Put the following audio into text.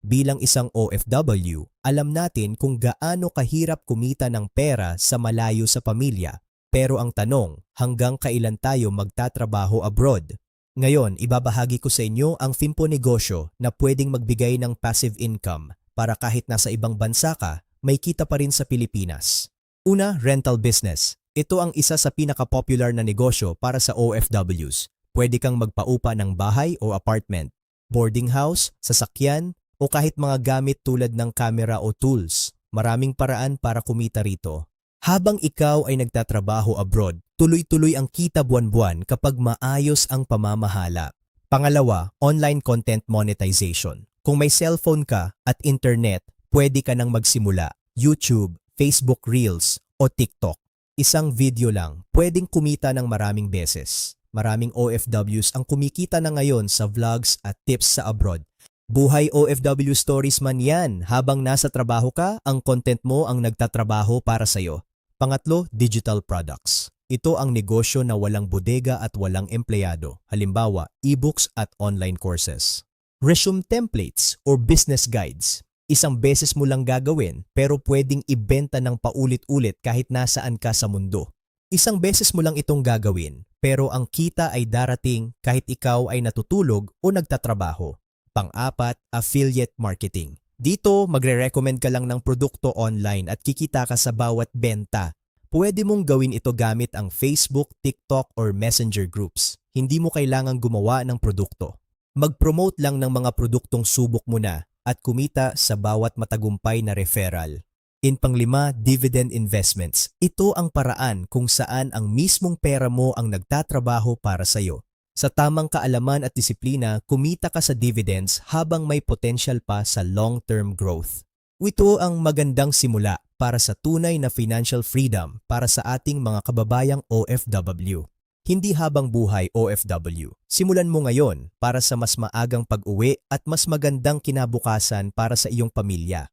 Bilang isang OFW, alam natin kung gaano kahirap kumita ng pera sa malayo sa pamilya. Pero ang tanong, hanggang kailan tayo magtatrabaho abroad? Ngayon, ibabahagi ko sa inyo ang Fimpo negosyo na pwedeng magbigay ng passive income para kahit nasa ibang bansa ka, may kita pa rin sa Pilipinas. Una, rental business. Ito ang isa sa pinaka-popular na negosyo para sa OFWs. Pwede kang magpaupa ng bahay o apartment, boarding house, sasakyan, o kahit mga gamit tulad ng camera o tools. Maraming paraan para kumita rito. Habang ikaw ay nagtatrabaho abroad, tuloy-tuloy ang kita buwan-buwan kapag maayos ang pamamahala. Pangalawa, online content monetization. Kung may cellphone ka at internet, pwede ka nang magsimula. YouTube, Facebook Reels, o TikTok. Isang video lang, pwedeng kumita ng maraming beses. Maraming OFWs ang kumikita na ngayon sa vlogs at tips sa abroad. Buhay OFW stories man yan, habang nasa trabaho ka, ang content mo ang nagtatrabaho para sa'yo. Pangatlo, digital products. Ito ang negosyo na walang bodega at walang empleyado, halimbawa, ebooks at online courses. Resume templates or business guides. Isang beses mo lang gagawin pero pwedeng ibenta ng paulit-ulit kahit nasaan ka sa mundo. Isang beses mo lang itong gagawin pero ang kita ay darating kahit ikaw ay natutulog o nagtatrabaho. Pang-apat, affiliate marketing. Dito, magre-recommend ka lang ng produkto online at kikita ka sa bawat benta. Pwede mong gawin ito gamit ang Facebook, TikTok, or Messenger groups. Hindi mo kailangang gumawa ng produkto. Mag-promote lang ng mga produktong subok mo na at kumita sa bawat matagumpay na referral. In panglima, dividend investments. Ito ang paraan kung saan ang mismong pera mo ang nagtatrabaho para sa'yo. Sa tamang kaalaman at disiplina, kumita ka sa dividends habang may potential pa sa long-term growth. Ito ang magandang simula para sa tunay na financial freedom para sa ating mga kababayang OFW. Hindi habang buhay OFW. Simulan mo ngayon para sa mas maagang pag-uwi at mas magandang kinabukasan para sa iyong pamilya.